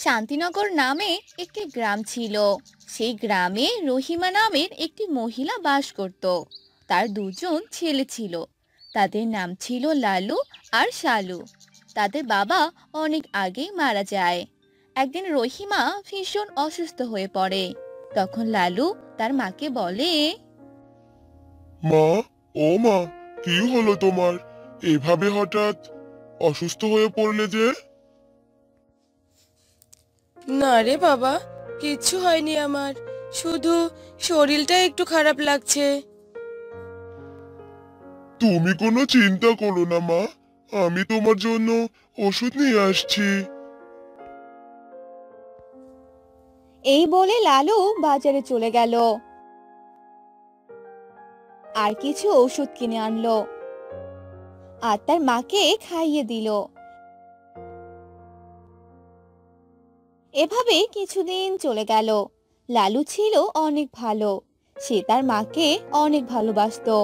শান্তিনগর নামে একটি গ্রাম ছিল। সেই গ্রামে রহিমা নামের একটি মহিলা বাস করত। তার দুজন ছেলে ছিল। তাদের নাম ছিল লালু আর শালু। তাদের বাবা অনেক আগেই মারা যায়। একদিন রহিমা ভীষণ অসুস্থ হয়ে পড়ে। তখন লালু তার মাকে বলে, মা, ও মা, কি হলো তোমার? এভাবে হঠাৎ অসুস্থ হয়ে পড়লে যে? না রে বাবা, কিচ্ছু হয়নি আমার। শুধু শরীরটা একটু খারাপ লাগছে। তুমি কোনো চিন্তা করো না মা, আমি তোমার জন্য ওষুধ নিয়ে আসছি। এই বলে লালু বাজারে চলে গেল আর কিছু ওষুধ কিনে আনলো আর তার মাকে খাইয়ে দিল। এভাবে কিছুদিন চলে গেল। লালু ছিল অনেক ভালো। সে তার মাকে অনেক ভালোবাসতো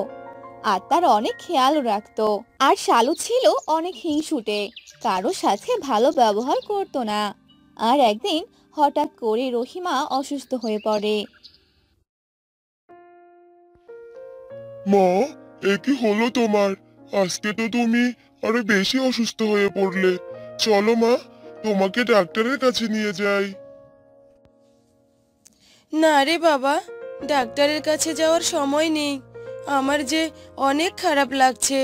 আর তার অনেক খেয়াল রাখতো। আর শালু ছিল অনেক হিংসুটে, কারো সাথে ভালো ব্যবহার করতো না। আর একদিন হঠাৎ করে রহিমা অসুস্থ হয়ে পড়ে। মা, এ কি হলো তোমার? আজকে তো তুমি আরো বেশি অসুস্থ হয়ে পড়লে। চলো মা, তোমাকে ডাক্তারের কাছে নিয়ে যাই। না রে বাবা, ডাক্তারের কাছে যাওয়ার সময় নেই। আমার যে অনেক খারাপ লাগছে।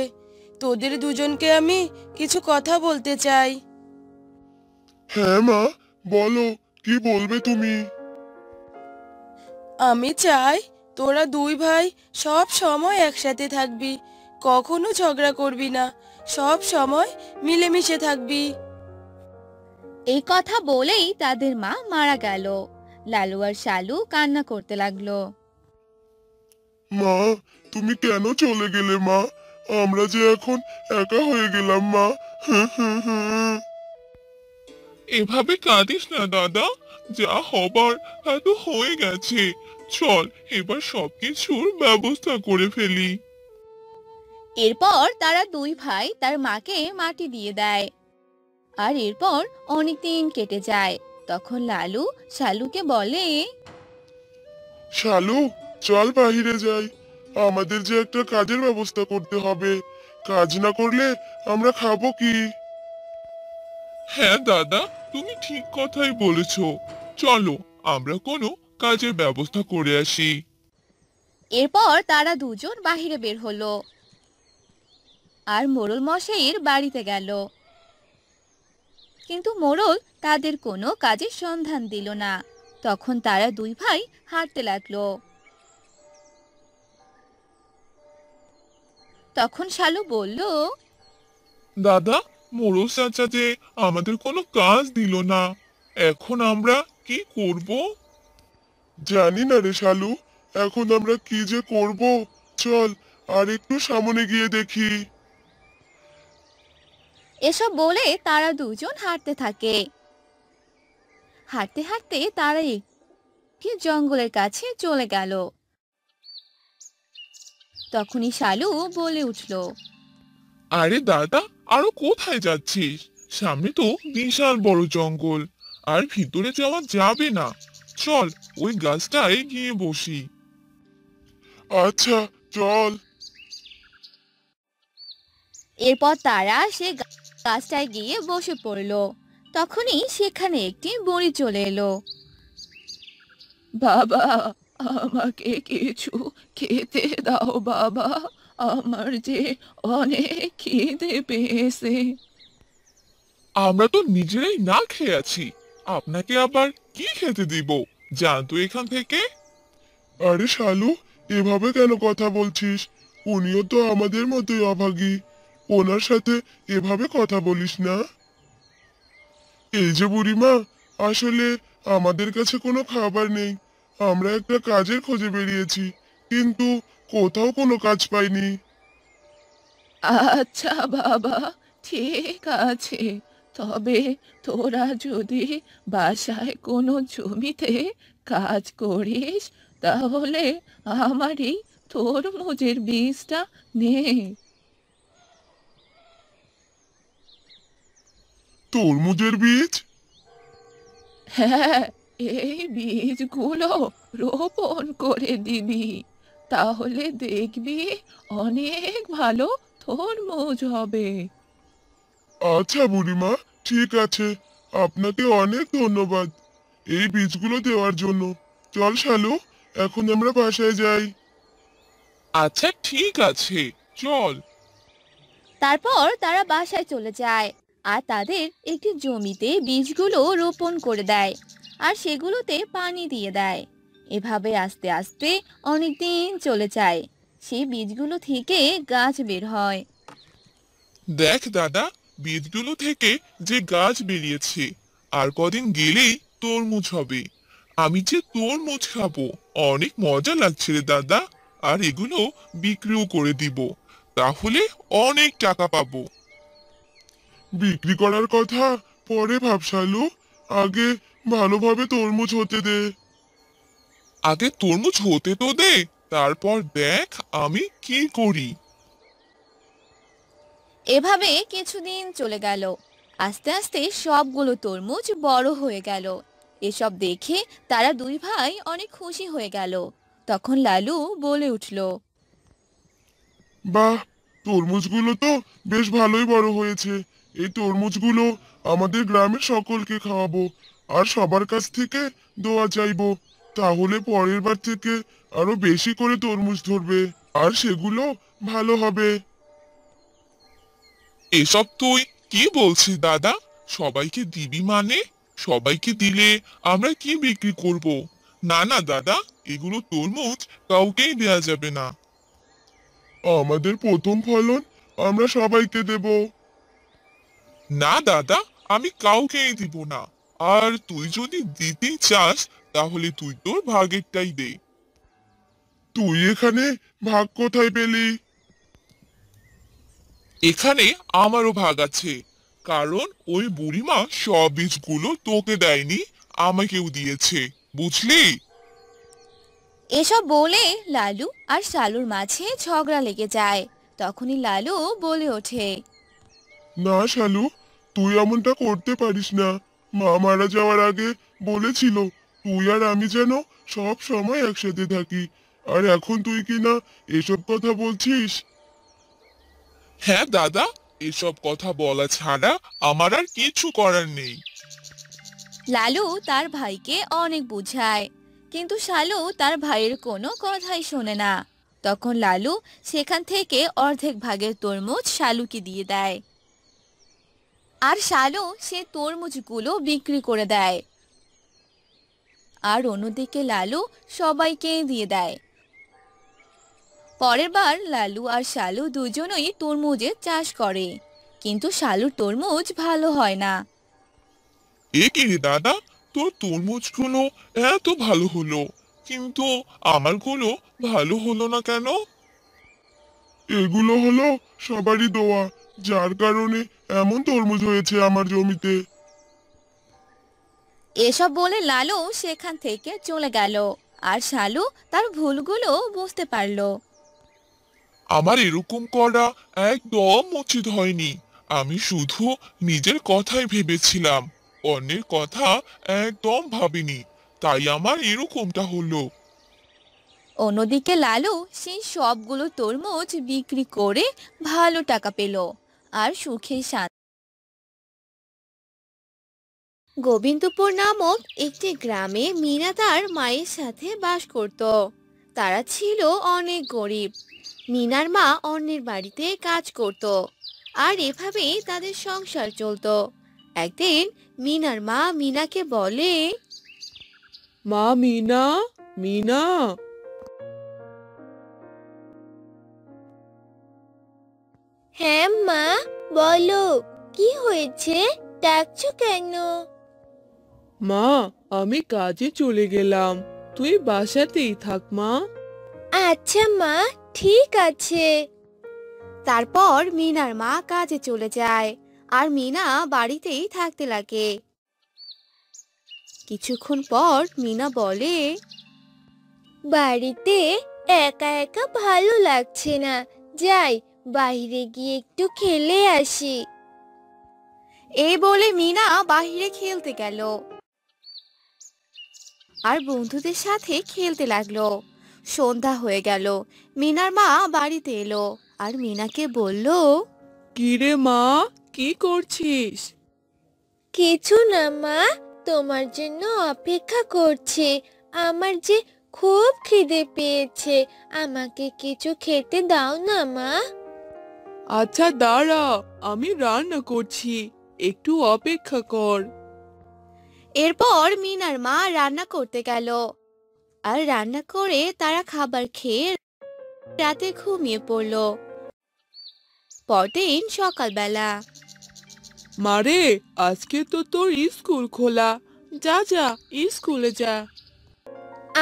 তোদের দুজনকে আমি কিছু কথা বলতে চাই। হ্যাঁ মা, বলো, কি বলবে তুমি? আমি চাই তোরা দুই ভাই সব সময় একসাথে থাকবি, কখনো ঝগড়া করবি না, সব সময় মিলেমিশে থাকবি। এই কথা বলেই তাদের মা মারা গেল। লালু আর শালু কান্না করতে লাগলো। মা, তুমি কেন চলে গেলে মা? আমরা যে এখন একা হয়ে গেলাম মা। এভাবে কাঁদিস না দাদা, যা হবার তা তো হয়ে গেছে। চল, এবার সবকিছুর ব্যবস্থা করে ফেলি। এরপর তারা দুই ভাই তার মাকে মাটি দিয়ে দেয়। আর এরপর অনেক দিন কেটে যায়। তখন লালু শালুকে বলে, শালু, চল বাহিরে যাই। আমাদের যে একটা কাজের ব্যবস্থা করতে হবে। কাজ না করলে আমরা খাবো কি? হ্যাঁ দাদা, তুমি ঠিক কথাই বলেছ। চলো, আমরা কোনো কাজের ব্যবস্থা করে আসি। এরপর তারা দুজন বাহিরে বের হলো আর মোড়ল মশাইয়ের বাড়িতে গেল। কিন্তু মোড়ল তাদের কোনো কাজের সন্ধান দিল না। তখন তারা দুই ভাই হাঁটতে লাগলো। তখন শালু বলল, দাদা, মোড়ল চাচা যে আমাদের কোনো কাজ দিল না, এখন আমরা কি করব? জানি না রে শালু, এখন আমরা কি যে করব। চল, আর একটু সামনে গিয়ে দেখি। এসব বলে তারা দুজন হাঁটতে থাকে। হাঁটতে হাঁটতে তারা একটি জঙ্গলের কাছে চলে গেল। তখনই শালু বলে উঠল, আরে দাদা, আরো কোথায় যাচ্ছিস? সামনে তো বিশাল বড় জঙ্গল, আর ভিতরে যাওয়া যাবে না। চল, ওই গাছটায় গিয়ে বসি। আচ্ছা, চল। এরপর তারা সে গাছটায় গিয়ে বসে পড়ল। তখনই সেখানে একটি বুড়ি চলে এলো। বাবা, আমাকে কিছু খেতে দাও বাবা, আমার যে অনেক খিদে পেয়েছে। আমরা তো নিজেরাই না খেয়ে আছি, আপনাকে আবার কি খেতে দিব? যান তো এখান থেকে। আরে শালু, এভাবে কেন কথা বলছিস? উনিও তো আমাদের মতোই অভাগী। ওনার সাথে এভাবে কথা বলিস না। এই যে বুড়িমা, আসলে আমাদের কাছে কোনো খাবার নেই। আমরা একটা কাজের খোঁজে বেরিয়েছি, কিন্তু কোথাও কোনো কাজ পাইনি। আচ্ছা বাবা, ঠিক আছে। তবে তোরা যদি বাসায় কোনো জমিতে কাজ করিস, তাহলে আমার এই তরমুজের বীজটা নে। তরমুজের বীজ? হ্যাঁ, এই বীজগুলো রোপণ করে দিবি, তাহলে দেখবি অনেক ভালো তরমুজ হবে। আচ্ছা বুড়িমা, ঠিক আছে। আপনাকে অনেক ধন্যবাদ এই বীজগুলো দেওয়ার জন্য। চল শালু, এখন আমরা বাসায় যাই। আচ্ছা ঠিক আছে, চল। তারপর তারা বাসায় চলে যায় আর তাদের একটি জমিতে বীজগুলো রোপণ করে দেয় আর সেগুলোতে পানি দিয়ে দেয়। এভাবে আস্তে আস্তে অনেক দিন চলে যায়। সেই বীজগুলো থেকে গাছ বের হয়। দেখ দাদা, বীজগুলো থেকে যে গাছ বেরিয়েছে, আর কদিন গেলেই তরমুজ হবে। আমি যে তরমুজ খাবো, অনেক মজা লাগছে রে দাদা। আর এগুলো বিক্রিও করে দিব, তাহলে অনেক টাকা পাবো। বিক্রি করার কথা পরে ভাব শালু, আগে ভালোভাবে তরমুজ হতে দে। আগে তরমুজ হতে তো দে, তারপর দেখ আমি কি করি। এভাবে কিছুদিন চলে গেল। আস্তে আস্তে সবগুলো তরমুজ বড় হয়ে গেল। এসব দেখে তারা দুই ভাই অনেক খুশি হয়ে গেল। তখন লালু বলে উঠল, বাহ, তরমুজগুলো তো বেশ ভালোই বড় হয়েছে। এই তরমুজগুলো আমাদের গ্রামের সকলকে খাওয়াবো, আর সবার কাছ থেকে দোয়া চাইবো। তাহলে পরের বার থেকে আরো বেশি করে তরমুজ ধরবে, আর সেগুলো ভালো হবে। এসব তুই কি বলছিস দাদা? সবাইকে দিবি মানে? সবাইকে দিলে আমরা কি বিক্রি করব? না না দাদা, এগুলো তরমুজ কাউকেই দেয়া যাবে না। আমাদের প্রথম ফলন আমরা সবাইকে দেব। না দাদা, আমি কাউকেই দিব না। আর তুই যদি দিতেই চাস, তাহলে তুই তোর ভাগেরটাই দে। তুই এখানে ভাগ কোথায় পেলি? এখানে আমারও ভাগ আছে, কারণ ওই বুড়িমা সব বীজগুলো তোকে দেয়নি, আমাকেও দিয়েছে, বুঝলি? এসব বলে লালু আর শালুর মাঝে ঝগড়া লেগে যায়। তখনই লালু বলে ওঠে, না শালু, তুই এমনটা করতে পারিস না। মা মারা যাওয়ার আগে বলেছিল তুই আর আমি যেন সব সময় একসাথে থাকি, আর এখন তুই কিনা এসব কথা বলছিস। হ্যাঁ দাদা, এসব কথা বলা ছাড়া আমার আর কিছু করার নেই। লালু তার ভাইকে অনেক বুঝায়, কিন্তু শালু তার ভাইয়ের কোনো কথাই শোনে না। তখন লালু সেখান থেকে অর্ধেক ভাগের তরমুজ শালুকে দিয়ে দেয়, আর শালু সে তরমুজগুলো বিক্রি করে দেয়। আর অন্যদিকে লালু সবাইকে দিয়ে দেয়। পরের বার লালু আর শালু দুজনেই তরমুজের চাষ করে, কিন্তু শালুর তরমুজ ভালো হয় না। এ কি রে দাদা, তোর তরমুজগুলো এত ভালো হলো, কিন্তু আমারগুলো ভালো হলো না কেন? এগুলো হলো সবারই দোয়া, যার কারণে এমন তরমুজ হয়েছে আমার জমিতে। এসব বলে লালু সেখান থেকে চলে গেল, আর শালু তার ভুলগুলো বুঝতে পারলো। আমার এরকম করা একদম উচিত হয়নি। আমি শুধু নিজের কথাই ভেবেছিলাম, অন্যের কথা একদম ভাবিনি, তাই আমার এরকমটা হলো। অন্যদিকে লালু সেই সবগুলো তরমুজ বিক্রি করে ভালো টাকা পেল আর সুখে শান্তি। গোবিন্দপুর নামক একটি গ্রামে মিনা তার মায়ের সাথে বাস করত। তারা ছিল অনেক গরিব। মিনার মা অন্যের বাড়িতে কাজ করত, আর এভাবেই তাদের সংসার চলতো। একদিন মিনার মা মিনাকে বলে, মা মিনা, মিনা। হ্যাঁ মা, বলো, কি হয়েছে, ডাকছো কেন? মা, আমি কাজে চলে গেলাম, তুই বাসাতেই থাক মা। আচ্ছা মা, ঠিক আছে। তারপর মিনার মা কাজে চলে যায়, আর মিনা বাড়িতেই থাকতে লাগে। কিছুক্ষণ পর মিনা বলে, বাড়িতে একা একা ভালো লাগছে না, যাই বাইরে গিয়ে একটু খেলে আসি। এই বলে মিনা বাইরে খেলতে গেল। আর বন্ধুদের সাথে খেলতে লাগলো। সন্ধ্যা হয়ে গেল। মিনার মা বাড়িতে এলো আর মিনাকে বলল, কিরে মা, কি করছিস? কিছু না মা, তোমার জন্য অপেক্ষা করছি। আমার যে খুব খিদে পেয়েছে, আমাকে কিছু খেতে দাও না মা। আচ্ছা দাঁড়া, আমি রান্না করছি, একটু অপেক্ষা কর। এরপর মিনার মা রান্না করতে গেল। আর রান্না করে তারা খাবার খেয়ে রাতে ঘুমিয়ে পড়ল। পরদিন সকালবেলা। মারে, আজকে তো তোর স্কুল খোলা, যা যা স্কুলে যা।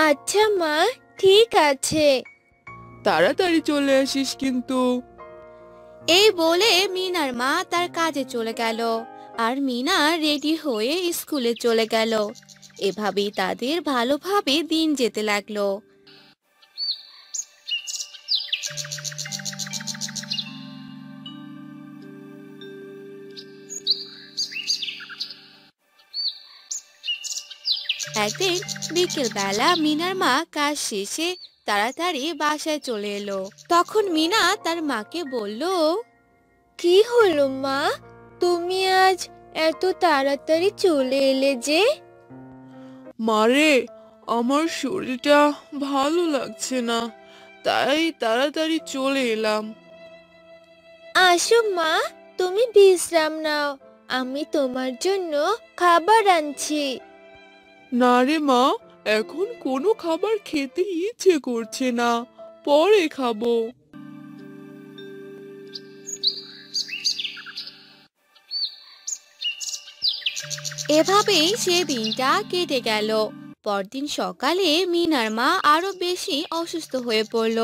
আচ্ছা মা, ঠিক আছে। তাড়াতাড়ি চলে আসিস কিন্তু। এই বলে মিনার মা তার কাজে চলে গেল। আর মিনা রেডি হয়ে স্কুলে চলে গেল। এভাবেই তাদের ভালোভাবে দিন যেতে লাগলো। একদিন বিকেল বেলা মিনার মা কাজ শেষে তাড়াতাড়ি বাসায় চলে এলো। তখন মিনা তার মাকে বলল, কি হলো মা, তুমি আজ এত তাড়াতাড়ি চলে এলে যে? মারে, আমার শরীরটা ভালো লাগছে না, তাই তাড়াতাড়ি চলে এলাম। আসো মা, তুমি বিশ্রাম নাও, আমি তোমার জন্য খাবার আনছি। না রে মা, এখন কোনো খাবার খেতে ইচ্ছে করছে না, পরে খাবো। এভাবেই সে দিনটা কেটে গেল। পরদিন সকালে মিনার মা আরো বেশি অসুস্থ হয়ে পড়ল।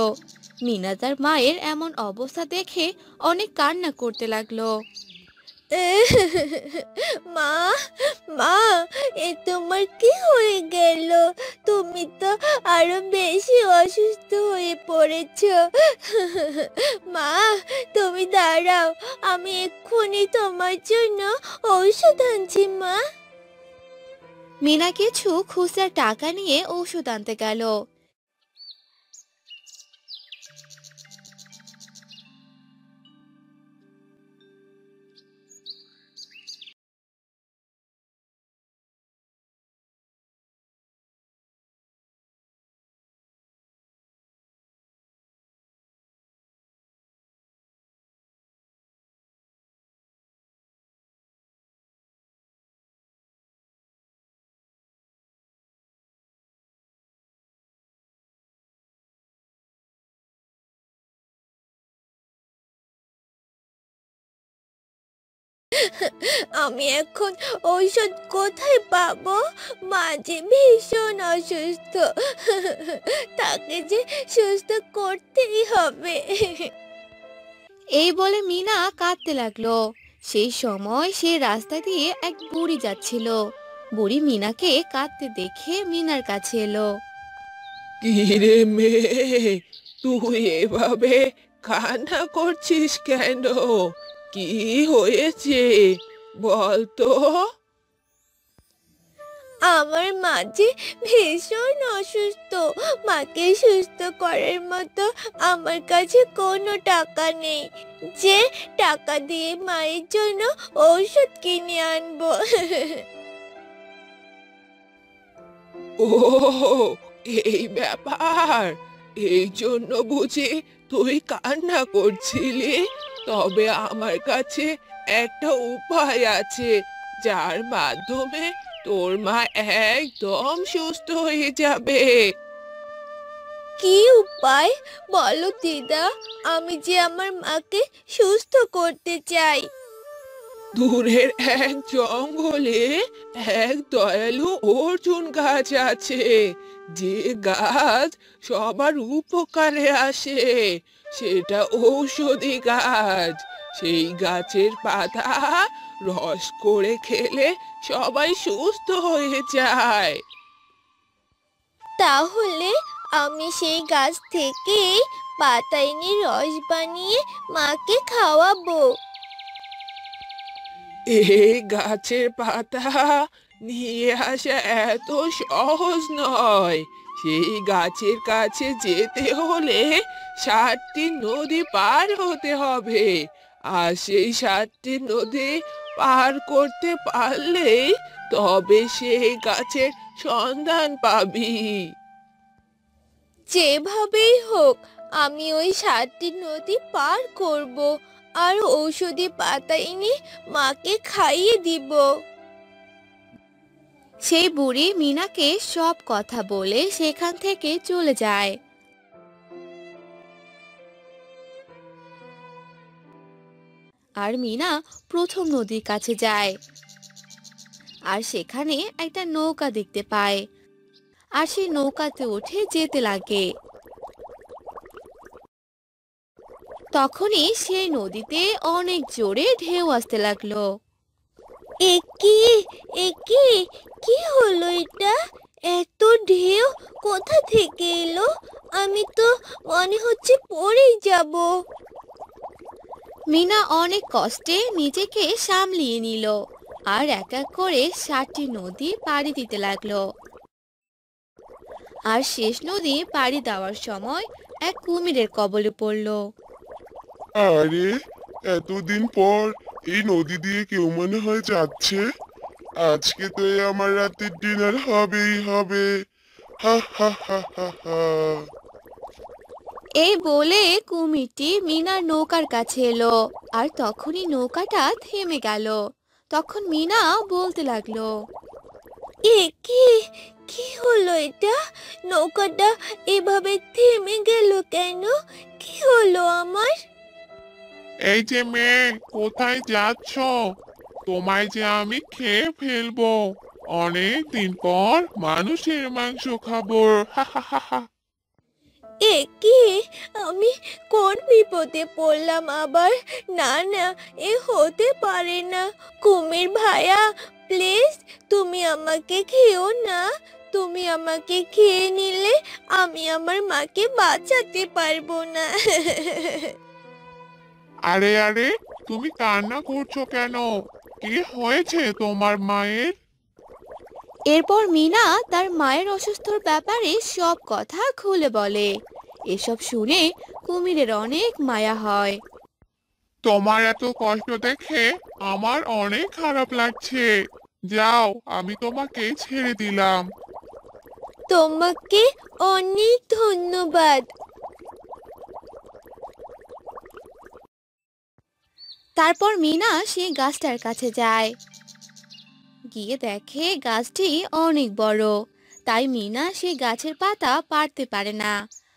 মিনা তার মায়ের এমন অবস্থা দেখে অনেক কান্না করতে লাগলো। মা, মা, এ তোমার কি হয়ে গেল? তুমি তো আরো বেশি অসুস্থ হয়ে পড়েছো। মা, তুমি দাঁড়াও, আমি এক্ষুনি তোমার জন্য ঔষধ আনছি মা। মিনা কিছু খুচরা টাকা নিয়ে ঔষধ আনতে গেল। আমি এখন ঔষধ কোথায় পাবো? মা যে ভীষণ অসুস্থ, তাকে যে সুস্থ করতেই হবে। এই বলে মিনা কাঁদতে লাগলো। সেই সময় সে রাস্তা দিয়ে এক বুড়ি যাচ্ছিল। বুড়ি মিনাকে কাঁদতে দেখে মিনার কাছে এলো। কিরে মেয়ে, তুই এভাবে কান্না করছিস কেন? কি হয়েছে বল তো? আমার মা যে ভীষণ অসুস্থ, মাকে সুস্থ করার মতো আমার কাছে কোনো টাকা নেই যে টাকা দিয়ে মায়ের জন্য ঔষধ কিনে আনবো। ও, এই ব্যাপার, এই জন্য বুঝি তুই কান্না করছিলি? তবে আমার কাছে একটা উপায় আছে, যার মাধ্যমে তোর মা একদম সুস্থ হয়ে যাবে। কি উপায় বলো দিদা, আমি যে আমার মাকে সুস্থ করতে চাই। দূরের এক জঙ্গলে এক দয়ালু অর্জুন গাছ আছে, যে গাছ সবার উপকারে আসে। সেটা ঔষধি গাছ। সেই গাছের পাতা রস করে খেলে সবাই সুস্থ হয়ে যায়। তাহলে আমি সেই গাছ থেকে পাতা এনে রস বানিয়ে মাকে খাওয়াবো। এই গাছের পাতা নিয়ে আসা এত সহজ নয়। সেই গাছের কাছে যেতে হলে 7টি নদী পার হতে হবে। আর সেই 7টি নদী পার করতে পারলেই তবে সেই গাছের সন্ধান পাবি। যেভাবেই হোক আমি ওই 7টি নদী পার করব আর ঔষধি পাতা এনে মাকে খাইয়ে দিব। সেই বুড়ি মিনাকে সব কথা বলে সেখান থেকে চলে যায়। আর মিনা প্রথম নদীর কাছে যায় আর সেখানে একটা নৌকা দেখতে পায় আর সেই নৌকাতে উঠে যেতে লাগে। তখনই সেই নদীতে অনেক জোরে ঢেউ আসতে লাগলো। একি একি কি হলো এটা? এত ঢেউ কোথা থেকে এলো? আমি তো মনে হচ্ছে পড়েই যাব। মিনা অনেক কষ্টে নিজেকে সামলিয়ে নিল আর এক এক করে 7টি নদী পাড়ি দিতে লাগলো। আর শেষ নদী পাড়ি দেওয়ার সময় এক কুমিরের কবলে পড়লো। আরে, এতদিন পর এই নদী দিয়ে কেউ মনে হয় যাচ্ছে। আজকে তো এই আমার রাতের ডিনার হবেই হবে। হা হা হা হা হা। এই বলে কুমিরটি মিনার নৌকার কাছে এলো আর তখনই নৌকাটা থেমে গেল। তখন মিনা বলতে লাগলো, একি কি হলো এটা? নৌকাটা এভাবে থেমে গেল কেন? কি হলো আমার? এই যে মেয়ে, কোথায় যাচ্ছ? তোমায় যে আমি খেয়ে ফেলবো। অনেক দিন পর মানুষের মাংস খাবো। হা হা হা হা। একি আমি কোন বিপদে পড়লাম আবার? না না, এ হতে পারে না। কুমির ভাইয়া, প্লিজ তুমি আমাকে খেও না। তুমি আমাকে খেয়ে নিলে আমি আমার মাকে বাঁচাতে পারবো না। আরে আরে, তুমি কান্না করছো কেন? কি হয়েছে তোমার মায়ের? এরপর মিনা তার মায়ের অসুস্থর ব্যাপারে সব কথা খুলে বলে। এসব শুনে কুমিরের অনেক মায়া হয়। তোমার এত কষ্ট দেখে আমার অনেক খারাপ লাগছে। যাও, আমি তোমাকে ছেড়ে দিলাম। তোমাকে অনেক ধন্যবাদ। তারপর মিনা সেই গাছটার কাছে যায়, গিয়ে দেখে গাছটি অনেক বড়। তাই মিনা সেই গাছের পাতা পারতে পারে না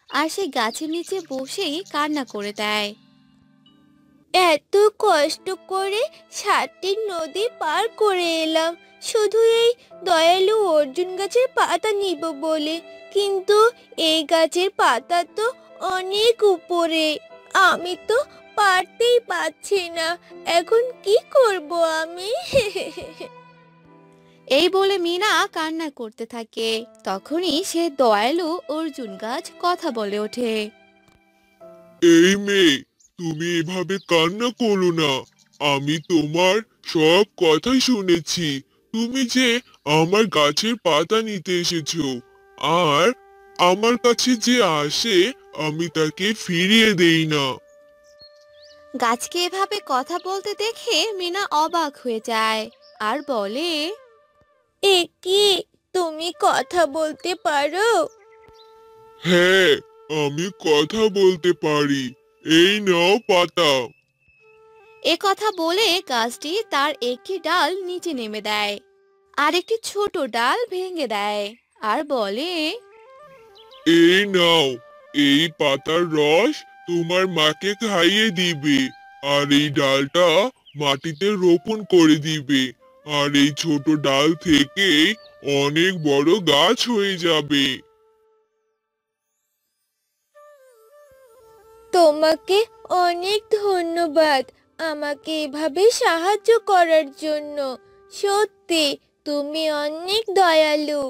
আর সেই গাছের নিচে বসেই কান্না করে দেয়। এত কষ্ট করে 7টি নদী পার করে এলাম শুধু এই দয়ালু অর্জুন গাছের পাতা নিব বলে, কিন্তু এই গাছের পাতা তো অনেক উপরে। আমি তো পারতেই পারছি না। এখন কি করব আমি? এই বলে মিনা কান্না করতে থাকে। তখনই সে দয়ালু অর্জুন গাছ কথা বলে ওঠে। এই মেয়ে, তুমি এভাবে কান্না করো না। আমি তোমার সব কথাই শুনেছি। তুমি যে আমার গাছের পাতা নিতে এসেছো, আর আমার কাছে যে আসে আমি তাকে ফিরিয়ে দেই না। গাছকে এভাবে কথা বলতে দেখে মিনা অবাক হয়ে যায় আর বলে, এ কি, তুমি কথা বলতে পারো? হ্যাঁ, আমি কথা বলতে পারি। এই নাও পাতা। এ কথা বলে গাছটি তার একটি ডাল নিচে নেমে দেয় আর একটি ছোট ডাল ভেঙে দেয় আর বলে, এই নাও, এই পাতার রস তোমার মাকে খাইয়ে দিবে। আর এই ডালটা মাটিতে রোপণ করে দিবে। আর এই ছোট ডাল থেকে অনেক বড় গাছ হয়ে যাবে। তোমাকে অনেক ধন্যবাদ আমাকে এভাবে সাহায্য করার জন্য। সত্যি তুমি অনেক দয়ালু।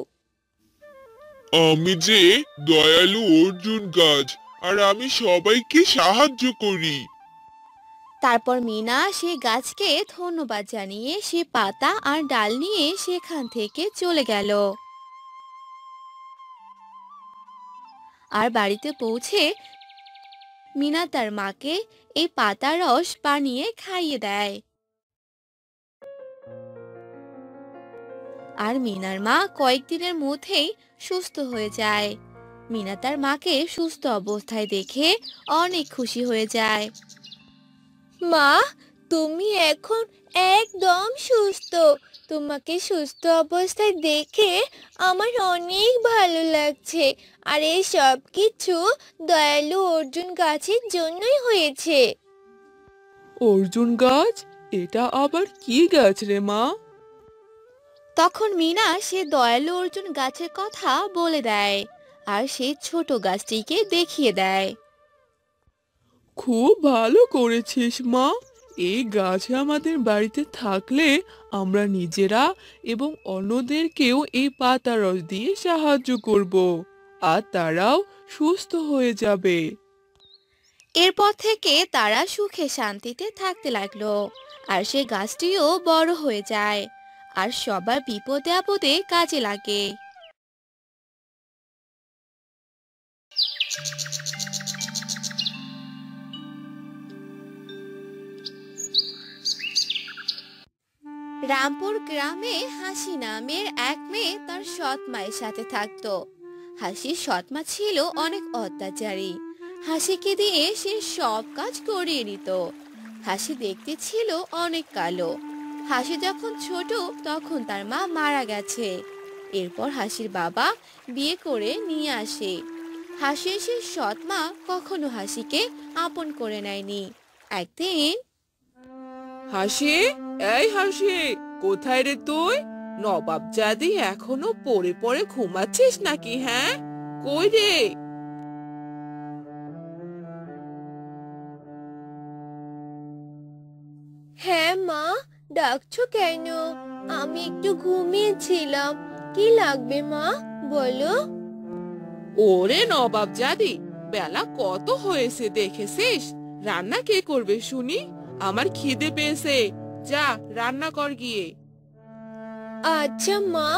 আমি যে দয়ালু অর্জুন গাছ, আর আমি সবাইকে সাহায্য করি। তারপর মিনা সে গাছকে ধন্যবাদ জানিয়ে সে পাতা আর ডাল নিয়ে সেখান থেকে চলে গেল। আর বাড়িতে পৌঁছে মিনা তার মাকে এই পাতার রস বানিয়ে খাইয়ে দেয়। আর মিনার মা কয়েকদিনের মধ্যেই সুস্থ হয়ে যায়। মিনা তার মাকে সুস্থ অবস্থায় দেখে অনেক খুশি হয়ে যায়। মা, তুমি এখন একদম সুস্থ। তোমাকে সুস্থ অবস্থায় দেখে আমার অনেক ভালো লাগছে। আর এই সব কিছু দয়ালু অর্জুন গাছের জন্যই হয়েছে। অর্জুন গাছ? এটা আবার কি গাছ রে মা? তখন মিনা সে দয়ালু অর্জুন গাছের কথা বলে দেয় আর সে ছোট গাছটিকে দেখিয়ে দেয়। খুব ভালো করেছিস মা। এই গাছ আমাদের বাড়িতে থাকলে আমরা নিজেরা এবং অন্যদেরকেও এই পাতা রস দিয়ে সাহায্য করব, আর তারাও সুস্থ হয়ে যাবে। এরপর থেকে তারা সুখে শান্তিতে থাকতে লাগলো। আর সে গাছটিও বড় হয়ে যায় আর সবার বিপদে আপদে কাজে লাগে। রামপুর গ্রামে হাসি নামের এক মেয়ে তার সৎ মায়ের সাথে থাকতো। হাসির সৎ মা ছিল অনেক অত্যাচারী। হাসিকে দিয়ে সে সব কাজ করিয়ে নিত। হাসি দেখতে ছিল অনেক কালো। হাসি যখন ছোট তখন তার মা মারা গেছে। এরপর হাসির বাবা বিয়ে করে নিয়ে আসে। হাসির সে সৎ মা কখনো হাসিকে আপন করে নেয়নি। একদিন, হাসি, এই হাসি, কোথায় রে তুই? নবাব জাদি এখনো পড়ে পড়ে ঘুমাচ্ছিস নাকি? হ্যাঁ, কই রে? হ্যাঁ মা, ডাকছো কেন? আমি একটু ঘুমিয়েছিলাম। কি লাগবে মা, বলো। ওরে নবাব জাদি, বেলা কত হয়েছে দেখেছিস? রান্না কে করবে শুনি? আমার খিদে পেয়েছে, যা রান্না কর গিয়ে। আচ্ছা মা,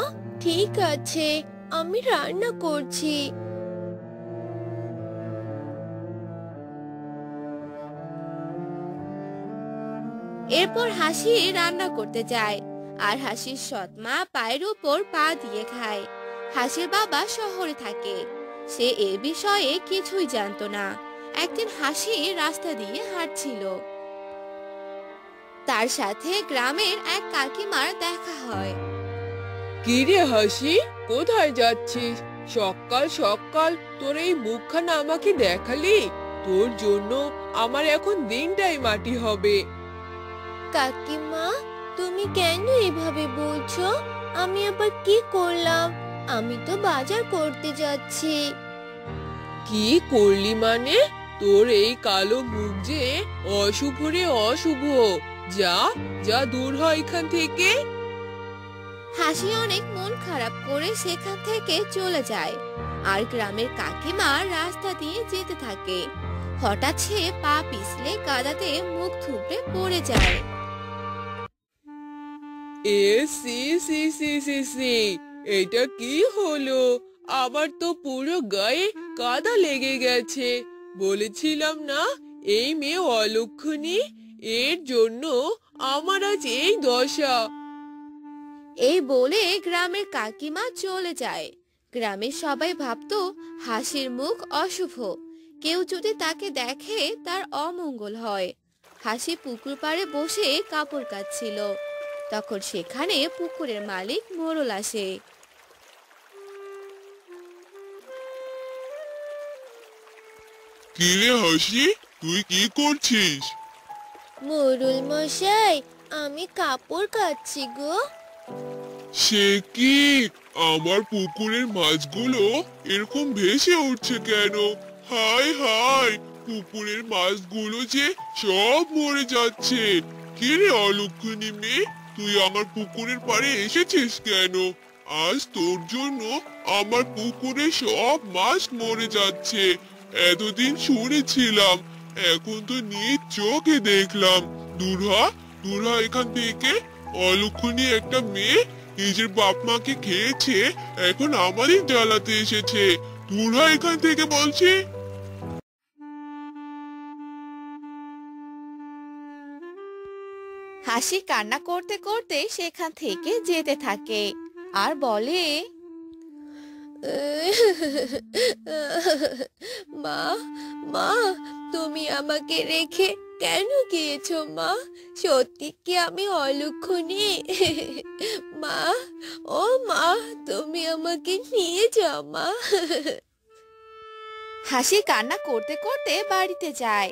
ঠিক আছে, আমি রান্না করছি। এরপর হাসি রান্না করতে যায় আর হাসির সৎ মা পায়ের উপর পা দিয়ে খায়। হাসির বাবা শহরে থাকে, সে এ বিষয়ে কিছুই জানতো না। একদিন হাসি রাস্তা দিয়ে হাঁটছিল। তার সাথে গ্রামের এক কাকিমার দেখা হয়। কি রে হাসি, কোথায় যাচ্ছিস? সকাল সকাল তোর এই মুখখানা আমাকে দেখালি? তোর জন্য আমার এখন দিনটাই মাটি হবে। কাকিমা, তুমি কেন এভাবে বলছো? আমি আবার কি করলাম? আমি তো বাজার করতে যাচ্ছি। কি করলি মানে? তোর এই কালো মুখ যে অশুভ রে অশুভ। যা যা, দূর হ এখান থেকে। হাসি অনেক মন খারাপ করে সেখান থেকে চলে যায়। আর গ্রামের কাকিমা রাস্তা দিয়ে যেতে থাকে। হঠাৎ সে পা পিছলে কাদাতে মুখ থুবড়ে পড়ে যায়। এ সি সি সি সি সি, এটা কি হলো? আমার তো পুরো গায়ে কাদা লেগে গেছে। বলেছিলাম না এই মেয়ে অলক্ষণী, এর জন্য আমার আজ এই দশা। এই বলে গ্রামের কাকিমা চলে যায়। গ্রামের সবাই ভাবতো হাসির মুখ অশুভ, কেউ যদি তাকে দেখে তার অমঙ্গল হয়। হাসি পুকুর পাড়ে বসে কাপড় কাচ্ছিল। তখন সেখানে পুকুরের মালিক মোড়ল আসে। কি রে হাসি, তুই কি করছিস? মোরুল মশাই, আমি কাপড় কাচ্ছি গো। সে কি, আমার পুকুরের মাছগুলো এরকম ভেসে উঠছে কেন? হায় হায়, পুকুরের মাছগুলো যে সব মরে যাচ্ছে। কি রে অলক্ষণী মেয়ে, তুই আমার পুকুরের পাড়ে এসেছিস কেন? আজ তোর জন্য আমার পুকুরে সব মাছ মরে যাচ্ছে। এতদিন শুনেছিলাম এখন তো নিজ চোখে দেখলাম। দূর হ, দূর হ এখান থেকে। অলক্ষণী একটা মেয়ে নিজের বাপ মাকে খেয়েছে, এখন আমারই জ্বালাতে এসেছে। দূর হ এখান থেকে বলছি। হাসি কান্না করতে করতে সেখান থেকে যেতে থাকে আর বলে, মা, মা, তুমি আমাকে রেখে কেন গিয়েছো মা? সত্যি কি আমি অলক্ষণী? মা, ও মা, তুমি আমাকে নিয়ে যাও মা। হাসি কান্না করতে করতে বাড়িতে যায়।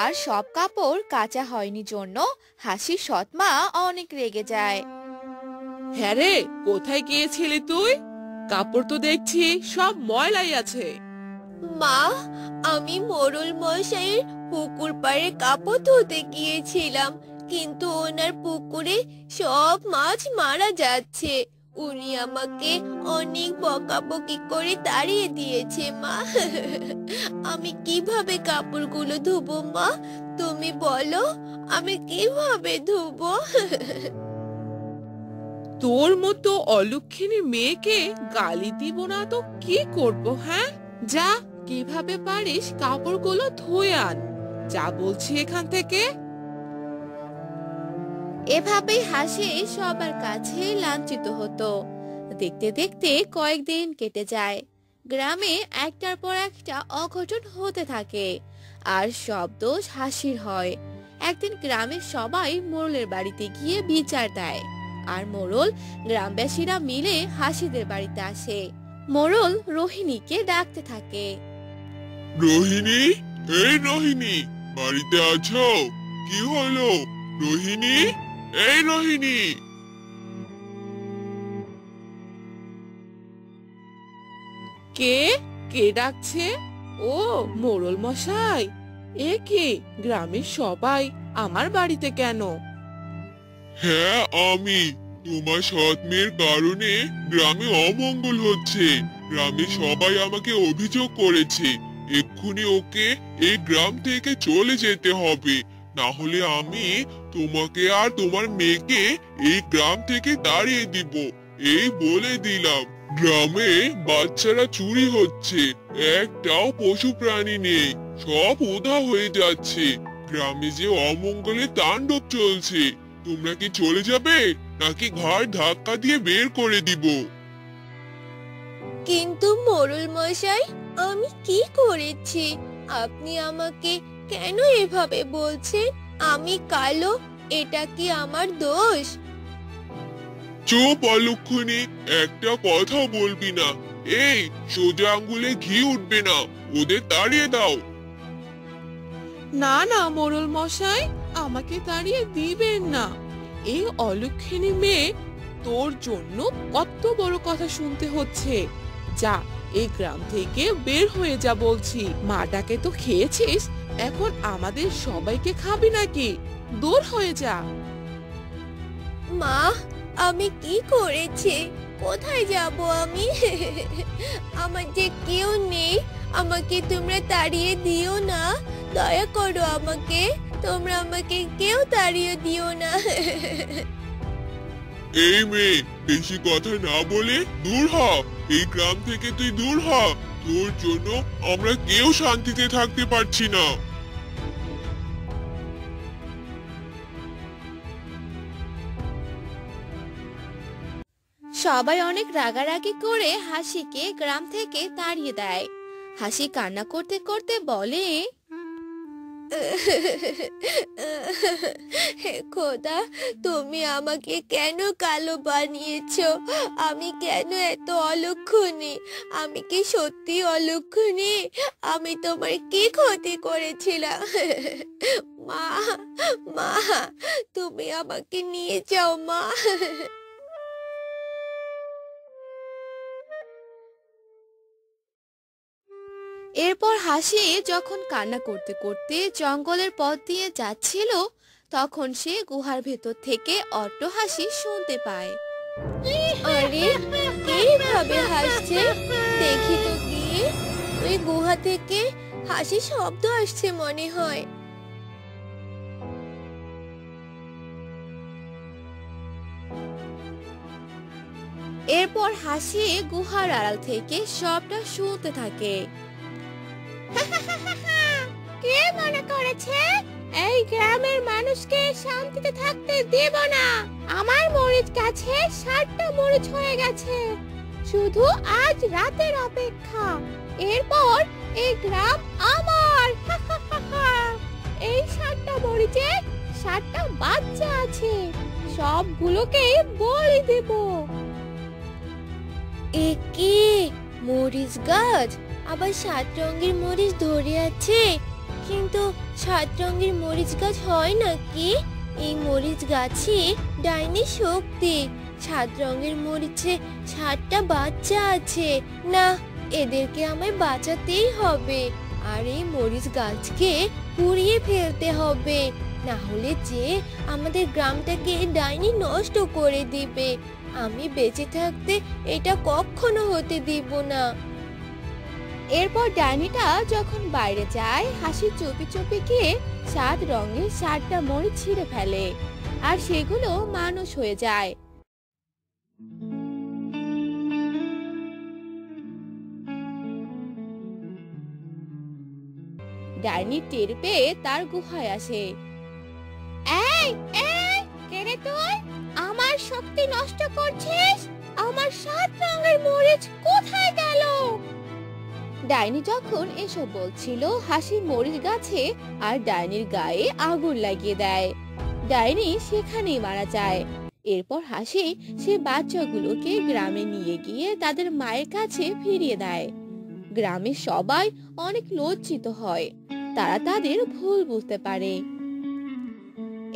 আর সব কাপড় কাচা হয়নি জন্য হাসির সৎমা অনেক রেগে যায়। হ্যাঁ রে, কোথায় গিয়েছিলি তুই? কাপড় তো দেখছি সব ময়লাই আছে। মা, আমি মোড়ল মশাইয়ের পুকুর পাড়ে কাপড় ধুতে গিয়েছিলাম, কিন্তু ওনার পুকুরে সব মাছ মারা যাচ্ছে। উনি আমাকে অনেক বকাবকি করে তাড়িয়ে দিয়েছে মা। আমি কিভাবে কাপড়গুলো ধুবো মা? তুমি বলো, আমি কিভাবে ধুবো? তোর মতো অলক্ষিনী মেয়েকে গালি দিব না তো কি করব? হ্যাঁ, যা, কিভাবে পারিস কাপড়গুলো ধুয়ে আন। যা বলছি এখান থেকে। এভাবেই হাসি সবার কাছে লাঞ্ছিত হতো। দেখতে দেখতে কয়েকদিন কেটে যায়। গ্রামে একটার পর একটা অঘটন হতে থাকে আর সব দোষ হাসির হয়। একদিন গ্রামের সবাই মোড়লের বাড়িতে গিয়ে বিচার দেয় আর মোড়ল গ্রামবাসীরা মিলে হাসিদের বাড়িতে আসে। মোড়ল রোহিণীকে ডাকতে থাকে। রোহিণী, এই রোহিণী, বাড়িতে আছো? কি হলো রোহিণী? এই রোহিণী। কে কে ডাকছে? ও মোড়ল মশাই, এ কে? গ্রামের সবাই আমার বাড়িতে কেন? হ্যাঁ আমি। তোমার সৎ মেয়ের কারণে গ্রামে অমঙ্গল হচ্ছে। গ্রামে সবাই আমাকে অভিযোগ করেছে। এক্ষুনি ওকে এই গ্রাম থেকে চলে যেতে হবে, না হলে আমি তোমাকে আর তোমার মেয়েকে এই গ্রাম থেকে তাড়িয়ে দিব। এই বলে দিলাম। গ্রামে বাচ্চারা চুরি হচ্ছে, একটাও পশু প্রাণী নেই, সব উধাও হয়ে যাচ্ছে। গ্রামে যে অমঙ্গলের তাণ্ডব চলছে। তোমরা কি চলে যাবে, নাকি ঘর ধাক্কা দিয়ে বের করে দিব? কিন্তু মোড়ল মশাই, আমি কি করেছি? আপনি আমাকে কেন এভাবে বলছেন? আমি কালো, এটা কি আমার দোষ? চুপ অলক্ষণী, একটা কথা বলবি না। এই সোজা আঙ্গুলে ঘি উঠবে না, ওদের তাড়িয়ে দাও। না না মোড়ল মশাই, আমাকে তাড়িয়ে দিবেন না। এই অলক্ষিনী মেয়ে, তোর জন্য কত বড় কথা শুনতে হচ্ছে। যা, এই গ্রাম থেকে বের হয়ে যা বলছি। মাটাকে তো খেয়েছিস, এখন আমাদের সবাইকে খাবি নাকি? দূর হয়ে যা। মা, আমি কি করেছি? কোথায় যাব আমি? আমার যে কেউ নেই, আমাকে তোমরা তাড়িয়ে দিও না। দয়া করো আমাকে, তোমরা আমাকে কেউ তাড়িয়ে দিও না। এই মেয়ে, বেশি কথা না বলে দূর হ। এই গ্রাম থেকে তুই দূর হ। তোর জন্য আমরা কেউ শান্তিতে থাকতে পারছি না। সবাই অনেক রাগারাগি করে হাসিকে গ্রাম থেকে তাড়িয়ে দেয়। হাসি কান্না করতে করতে বলে, হে খোদা, তুমি আমাকে কেন কালো বানিয়েছো? আমি কেন এত অলক্ষণী? আমি কি সত্যি অলক্ষণী? আমি তোমার কি ক্ষতি করেছিলাম? মা, মা, তুমি আমাকে নিয়ে যাও মা। এরপর হাসি যখন কান্না করতে করতে জঙ্গলের পথ দিয়ে যাচ্ছিল, তখন সে গুহার ভেতর থেকে অট্ট হাসি শুনতে পায়। আরে, কে এইভাবে হাসছে? দেখি তো গিয়ে। ওই গুহা থেকে হাসির শব্দ আসছে মনে হয়। এরপর হাসি গুহার আড়াল থেকে সবটা শুনতে থাকে। কে মনে করেছে এই গ্রামের মানুষকে শান্তিতে থাকতে দেব না? আমার মরিচ গাছে 60টা মরিচ হয়ে গেছে, শুধু আজ রাতের অপেক্ষা। এরপর এই গ্রাম আমার। এই 60টা মরিচে 60টা বাচ্চা আছে, সবগুলোকে বলি দেব। একে মরিচ গাছ, আবার 7 রঙের মরিচ ধরে আছে, কিন্তু 7 রঙের মরিচ গাছ হয় নাকি? এই মরিচ গাছে ডাইনি শক্তি। 7 রঙের মরিচে 60টা বাচ্চা আছে। না, এদেরকে আমায় বাঁচাতেই হবে, আর এই মরিচ গাছকে পুড়িয়ে ফেলতে হবে, না হলে যে আমাদের গ্রামটাকে ডাইনি নষ্ট করে দিবে। আমি বেঁচে থাকতে এটা কখনো হতে দিব না। এরপর ডাইনিটা যখন বাইরে যায়, হাসি চুপি চুপি গিয়ে 7 রঙের 7টা মরিচ ছিঁড়ে ফেলে, আর সেগুলো মানুষ হয়ে যায়। ডাইনি টের পেয়ে তার গুহায় আসে। এই এই, কে রে তুই? আমার শক্তি নষ্ট করছিস? আমার 7 রঙের মরিচ কোথায় গেল? ডাইনি যখন এসব বলছিল, হাসি মরিচ গাছে আর ডাইনির গায়ে আগুন লাগিয়ে দেয়। ডাইনি সেখানেই মারা যায়। এরপর হাসি সে বাচ্চাগুলোকে গ্রামে নিয়ে গিয়ে তাদের মায়ের কাছে ফিরিয়ে দেয়। গ্রামের সবাই অনেক লজ্জিত হয়, তারা তাদের ভুল বুঝতে পারে।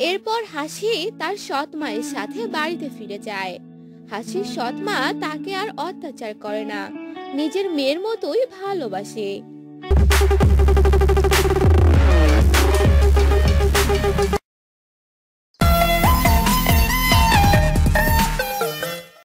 এরপর হাসি তার সৎ মায়ের সাথে বাড়িতে ফিরে যায়। হাসির সৎ মা তাকে আর অত্যাচার করে না, নিজের মেয়ের মতোই ভালোবাসে।